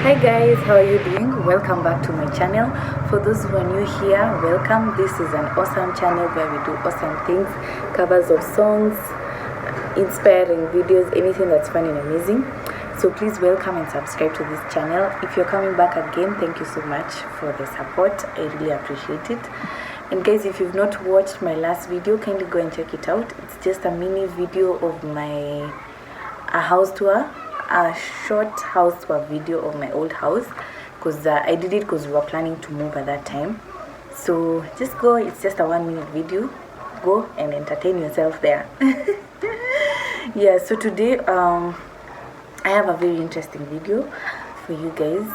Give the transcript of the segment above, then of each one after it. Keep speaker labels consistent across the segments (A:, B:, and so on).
A: Hi guys, how are you doing? Welcome back to my channel. For those who are new here, welcome. This is an awesome channel where we do awesome things, covers of songs, inspiring videos, anything that's fun and amazing. So please welcome and subscribe to this channel. If you're coming back again, thank you so much for the support. I really appreciate it. And guys, if you've not watched my last video, kindly go and check it out. It's just a mini video of my house tour, a short house tour video of my old house, because I did it because we were planning to move at that time. So just go, it's just a 1-minute video. Go and entertain yourself there. Yeah, so today I have a very interesting video for you guys.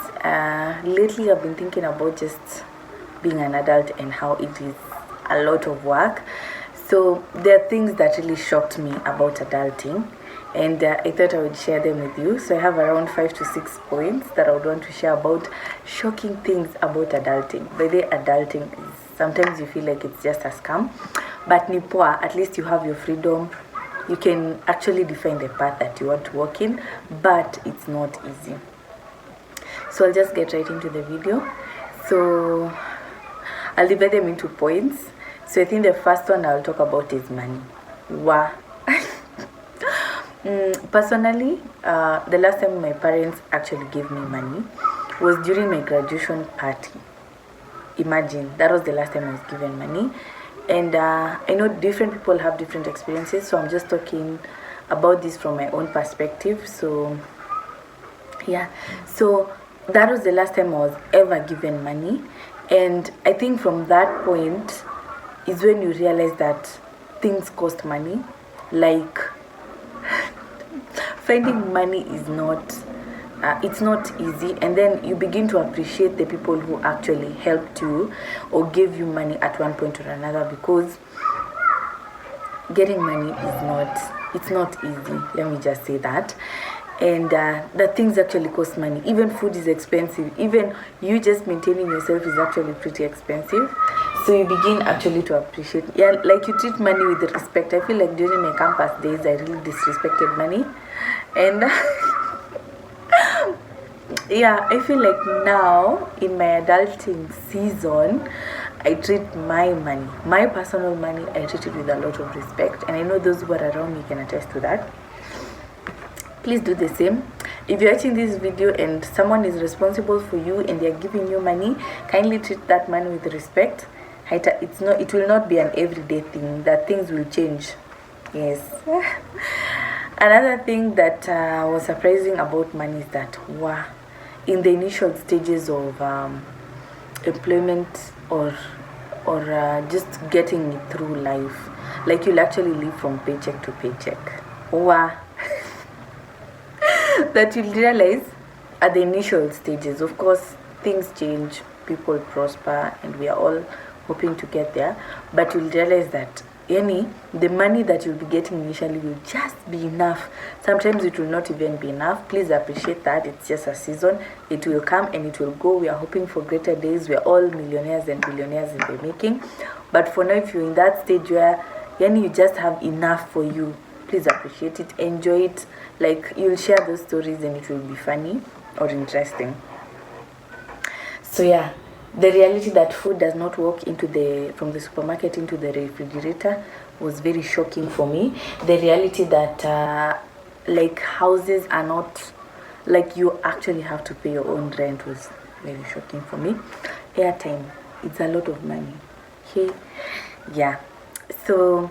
A: Lately I've been thinking about just being an adult and how it is a lot of work. So there are things that really shocked me about adulting, and I thought I would share them with you. So I have around 5 to 6 points that I would want to share about shocking things about adulting. By the way, adulting is, sometimes you feel like it's just a scam, but ni poa, at least you have your freedom. You can actually define the path that you want to walk in, but it's not easy. So I'll just get right into the video. So I'll divide them into points. So I think the first one I'll talk about is money. Wow. Personally, the last time my parents actually gave me money was during my graduation party. Imagine, that was the last time I was given money. And I know different people have different experiences, so I'm just talking about this from my own perspective. So yeah, so that was the last time I was ever given money. And I think from that point is when you realize that things cost money. Like, finding money is not it's not easy, and then you begin to appreciate the people who actually helped you or gave you money at one point or another, because getting money is not easy, let me just say that. And the things actually cost money. Even food is expensive. Even you just maintaining yourself is actually pretty expensive. So you begin actually to appreciate, yeah, like you treat money with respect. I feel like during my campus days I really disrespected money, and yeah, I feel like now in my adulting season I treat my money, my personal money, I treat it with a lot of respect, and I know those who are around me can attest to that. Please do the same. If you're watching this video and someone is responsible for you and they're giving you money, kindly treat that money with respect. It will not be an everyday thing, that things will change. Yes. Another thing that was surprising about money is that in the initial stages of employment or just getting it through life, like you'll actually live from paycheck to paycheck. That you'll realize at the initial stages, of course things change, people prosper, and we are all hoping to get there, but you'll realize that the money that you'll be getting initially will just be enough. Sometimes it will not even be enough. Please appreciate that it's just a season. It will come and it will go. We are hoping for greater days. We are all millionaires and billionaires in the making, but for now, if you're in that stage where you just have enough for you, please appreciate it, enjoy it. Like, you'll share those stories and it will be funny or interesting. So yeah, the reality that food does not walk from the supermarket into the refrigerator was very shocking for me. The reality that like houses are not, like, you actually have to pay your own rent was very shocking for me. Airtime, it's a lot of money. Okay, yeah. So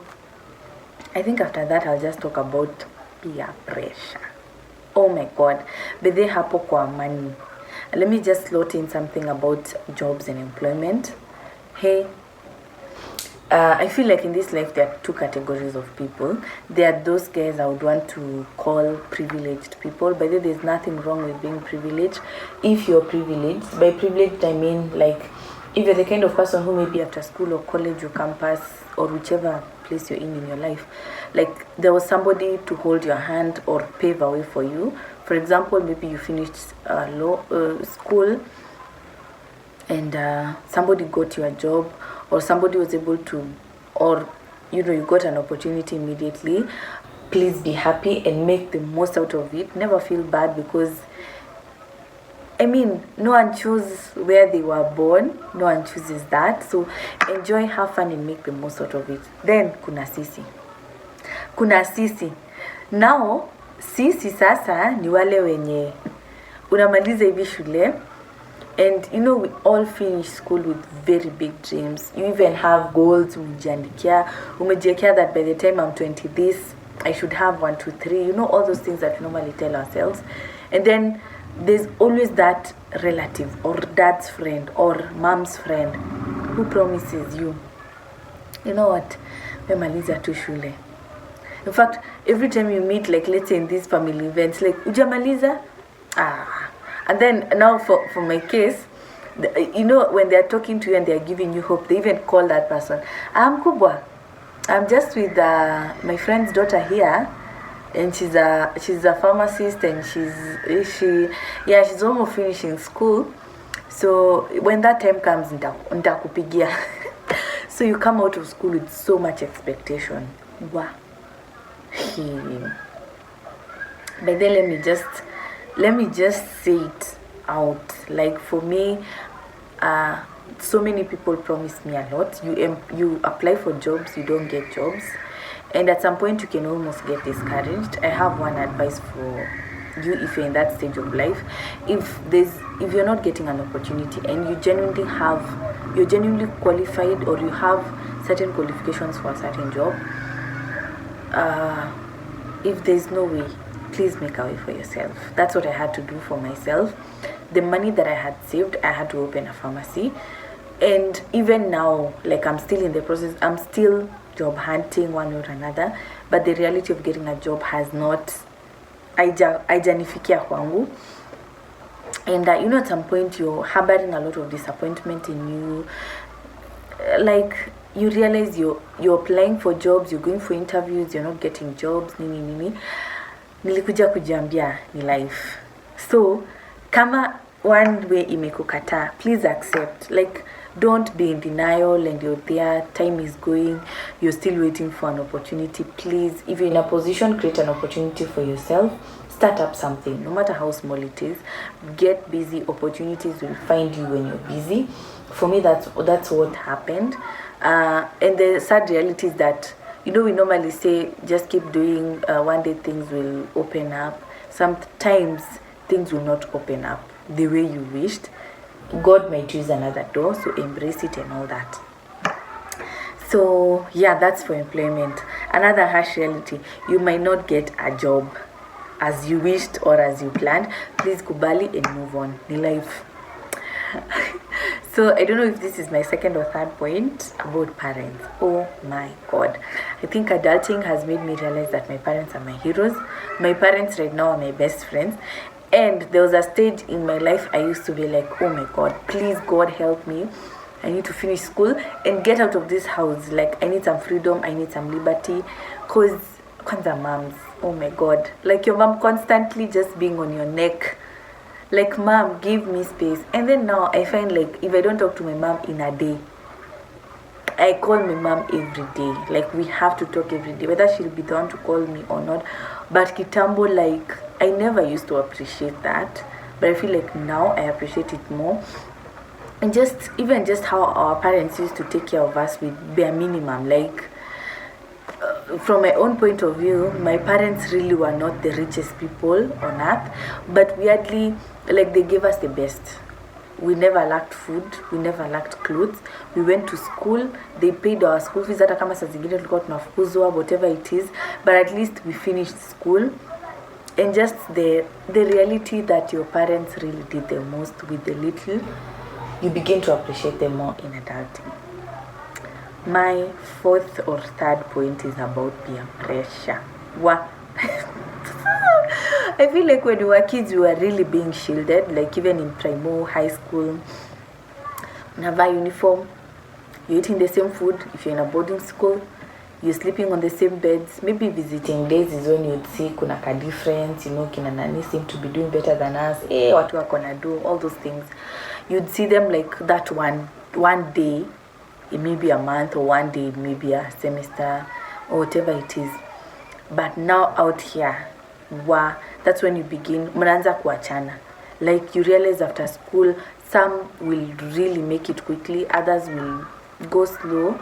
A: I think after that I'll just talk about peer pressure. Oh my god, but they hapo kwa money. Let me just slot in something about jobs and employment. Hey, I feel like in this life there are two categories of people. There are those guys I would want to call privileged people. By the way, there's nothing wrong with being privileged if you're privileged. By privileged I mean, like, if you're the kind of person who maybe after school or college or campus or whichever place you're in your life, like, there was somebody to hold your hand or pave a way for you. For example, maybe you finished school and somebody got you a job, or somebody was able to, or you got an opportunity immediately. Please be happy and make the most out of it. Never feel bad, because I mean, no one chose where they were born. No one chooses that. So enjoy, have fun, and make the most out of it. Then kuna sisi. Now sisi sasa ni wale wenye unamaliza hivi shule, and you know, we all finish school with very big dreams. You even have goals. Umejiandikia that by the time I'm 20 this, I should have 1, 2, 3. You know, all those things that we normally tell ourselves. And then there's always that relative or dad's friend or mom's friend who promises you, you know what, memaliza tu shule. In fact, every time you meet, like let's say in these family events, like ujamaliza, and then now for my case, you know, when they're talking to you and they're giving you hope, they even call that person, kubwa, I'm just with my friend's daughter here, and she's a pharmacist, and she's almost finishing school, so when that time comes, nitakupigia. So you come out of school with so much expectation. Wow. But then let me just say it out. Like for me, so many people promise me a lot. You apply for jobs, you don't get jobs, and at some point you can almost get discouraged. I have one advice for you if you're in that stage of life. If you're not getting an opportunity and you're genuinely qualified, or you have certain qualifications for a certain job, if there's no way, please make a way for yourself. That's what I had to do for myself. The money that I had saved, I had to open a pharmacy. And even now, like I'm still in the process, I'm still job hunting one or another, but the reality of getting a job has not haijanifikia kwangu. And you know, at some point you're harboring a lot of disappointment in you. Like you realize you're applying for jobs, you're going for interviews, you're not getting jobs, nini. Nilikuja kujiambia ni life. So kama one way imekukata, please accept. Like don't be in denial and you're there, time is going, you're still waiting for an opportunity. Please, if you're in a position, create an opportunity for yourself. Start up something, no matter how small it is. Get busy. Opportunities will find you when you're busy. For me, that's what happened. And the sad reality is that, you know, we normally say just keep doing, one day things will open up. Sometimes things will not open up the way you wished. God might use another door, so embrace it and all that. So yeah, that's for employment. Another harsh reality, you might not get a job as you wished or as you planned. Please kubali and move on. Ni life. So I don't know if this is my second or third point about parents. Oh my God. I think adulting has made me realize that my parents are my heroes. My parents right now are my best friends. And there was a stage in my life I used to be like, oh my God, please God help me. I need to finish school and get out of this house. Like I need some freedom, I need some liberty. Cause kwanza moms, oh my God. Like your mom constantly just being on your neck. Like, mom, give me space. And then now I find like if I don't talk to my mom in a day, I call my mom every day. Like we have to talk every day, whether she'll be the one to call me or not. But kitambo, like I never used to appreciate that, but I feel like now I appreciate it more. And even just how our parents used to take care of us with bare minimum. Like from my own point of view, my parents really were not the richest people on earth, but weirdly, like they gave us the best. We never lacked food, we never lacked clothes. We went to school, they paid our school fees, hata kama saa zingine tulikuwa tunafukuzwa, whatever it is, but at least we finished school. And just the reality that your parents really did the most with the little, you begin to appreciate them more in adulting. My fourth or third point is about peer pressure. I feel like when we were kids, we were really being shielded. Like even in primary, high school, never uniform, you're eating the same food. If you're in a boarding school, you're sleeping on the same beds. Maybe visiting days is when you'd see kuna ka difference, you know, kina nani seem to be doing better than us. Watu wako na do, all those things. You'd see them like that one day, it may be a month, or one day, maybe a semester, or whatever it is. But now out here, that's when you begin, mnaanza kuachana. Like you realize after school, some will really make it quickly, others will go slow.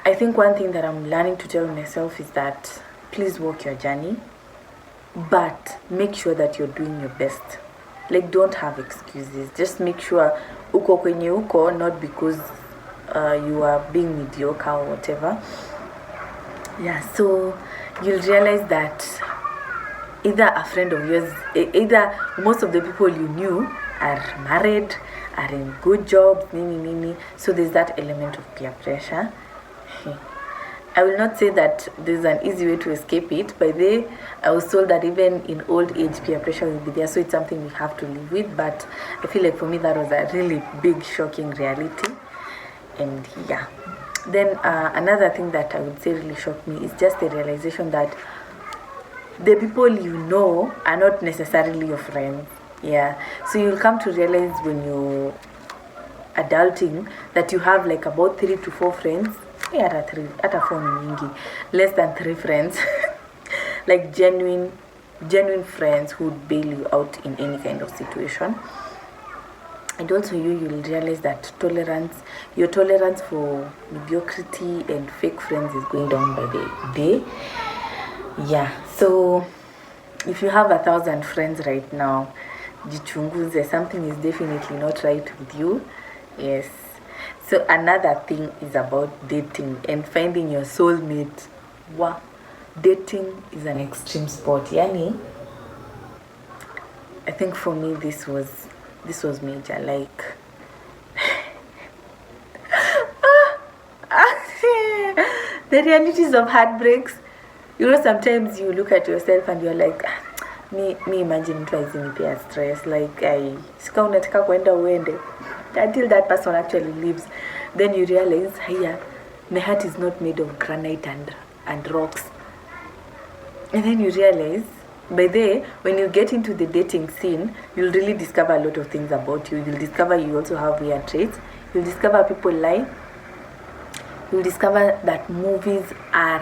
A: I think one thing that I'm learning to tell myself is that please walk your journey, but make sure that you're doing your best. Like don't have excuses. Just make sure uko kwenye uko, not because you are being mediocre or whatever. Yeah, so you'll realize that either a friend of yours, either most of the people you knew are married, are in good jobs, nini. So there's that element of peer pressure. I will not say that there's an easy way to escape it. By the way, I was told that even in old age, peer pressure will be there. So it's something we have to live with. But I feel like for me, that was a really big, shocking reality. And yeah. Then another thing that I would say really shocked me is just the realization that the people you know are not necessarily your friends. Yeah. So you'll come to realize when you're adulting that you have like about 3 to 4 friends. Yeah, at a phone less than 3 friends. Like genuine friends who would bail you out in any kind of situation. And also you'll realize that your tolerance for mediocrity and fake friends is going down by the day. Yeah, so if you have 1,000 friends right now, jichunguze, something is definitely not right with you. Yes. So another thing is about dating and finding your soulmate. Wow. Dating is an extreme sport. Yani, I think for me this was major. Like the realities of heartbreaks. You know, sometimes you look at yourself and you're like, me imagine twice in a stress. Like sika unataka kwenda uende until that person actually leaves. Then you realize, hiya, my heart is not made of granite and rocks. And then you realize, by the way, when you get into the dating scene, you'll really discover a lot of things about you. You'll discover you also have weird traits. You'll discover people lie. You'll discover that movies are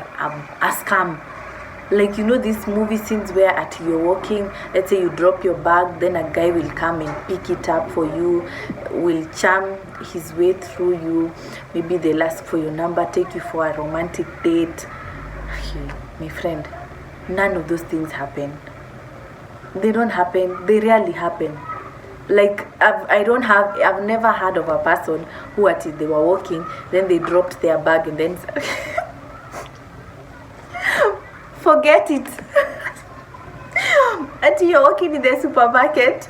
A: a scam. Like, you know, these movie scenes where you're walking, let's say you drop your bag, then a guy will come and pick it up for you, will charm his way through you. Maybe they'll ask for your number, take you for a romantic date. My friend, none of those things happen. They don't happen. They rarely happen. Like, I've never heard of a person who they were walking, then they dropped their bag and then forget it. Until you're walking in the supermarket,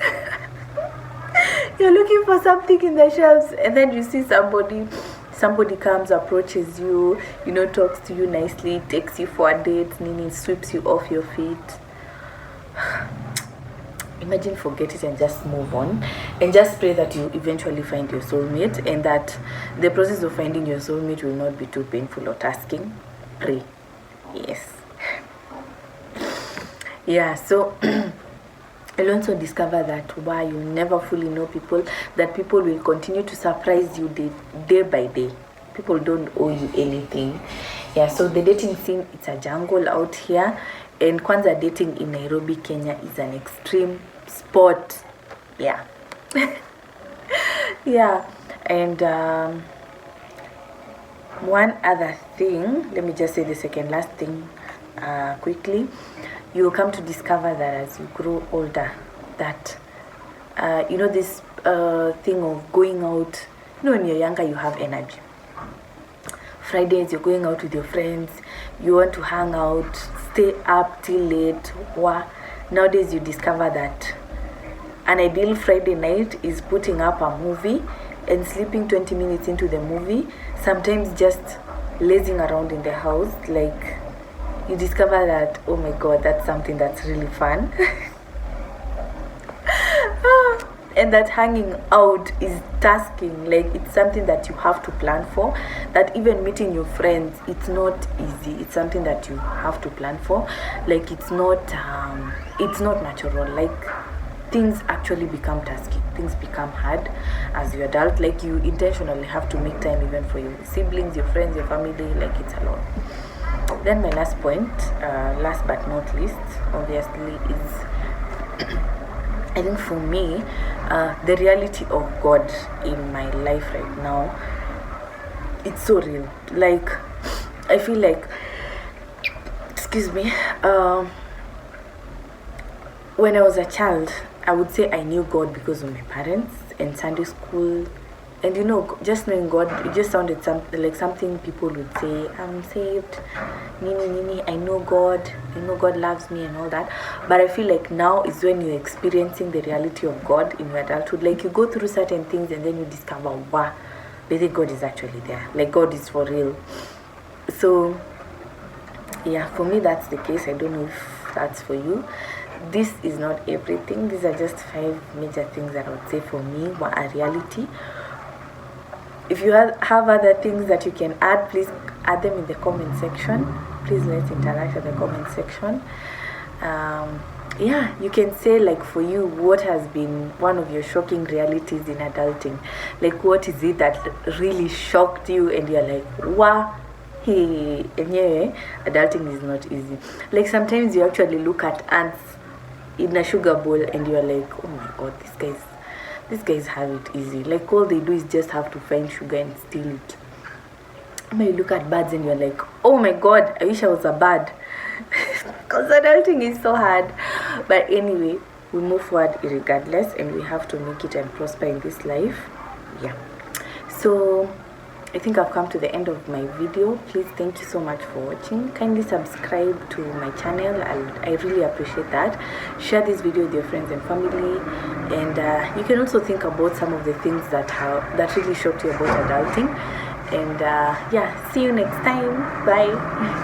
A: you're looking for something in the shelves, and then you see somebody comes, approaches you, talks to you nicely, takes you for a date, sweeps you off your feet. Imagine, forget it and just move on, and just pray that you eventually find your soulmate, and that the process of finding your soulmate will not be too painful or tasking. Pray. Yes. Yeah, so you'll also discover that you'll never fully know people, that people will continue to surprise you day by day. People don't owe you anything. Yeah, so the dating scene, it's a jungle out here, and kwanza dating in Nairobi, Kenya is an extreme sport. Yeah. Yeah, and one other thing, let me just say the second last thing quickly. You will come to discover that as you grow older, that this thing of going out. When you're younger, you have energy. Fridays, you're going out with your friends, you want to hang out, stay up till late. Nowadays, you discover that an ideal Friday night is putting up a movie and sleeping 20 minutes into the movie, sometimes just lazing around in the house. Like, you discover that, oh my god, that's something that's really fun. And that hanging out is tasking. Like, it's something that you have to plan for. That even meeting your friends, it's not easy. It's something that you have to plan for. Like, it's not natural. Like, things actually become tasking. Things become hard as you adult. Like, you intentionally have to make time even for your siblings, your friends, your family. Like, it's a lot. Then my last point, last but not least, obviously, is I think for me, the reality of God in my life right now, it's so real. Like, I feel like, excuse me, when I was a child, I would say I knew God because of my parents and Sunday school. And just knowing God, it just sounded like something people would say, I'm saved, nini, I know God loves me and all that. But I feel like now is when you're experiencing the reality of God in your adulthood. Like, you go through certain things and then you discover, wow, maybe God is actually there. Like, God is for real. So, yeah, for me that's the case. I don't know if that's for you. This is not everything. These are just 5 major things that I would say for me were a reality. If you have other things that you can add, please add them in the comment section. Please let's interact in the comment section. Yeah, you can say, like, for you, what has been one of your shocking realities in adulting? Like, what is it that really shocked you and you're like, wow, hey, and yeah, adulting is not easy. Like, sometimes you actually look at ants in a sugar bowl and you're like, oh my god, these guys have it easy. Like, all they do is just have to find sugar and steal it. When you look at birds and you're like, oh my god, I wish I was a bird. Because adulting is so hard. But anyway, we move forward regardless, and we have to make it and prosper in this life. Yeah. So I think I've come to the end of my video. Please, thank you so much for watching. Kindly subscribe to my channel. I really appreciate that. Share this video with your friends and family, and you can also think about some of the things that really shocked you about adulting. And yeah, see you next time. Bye.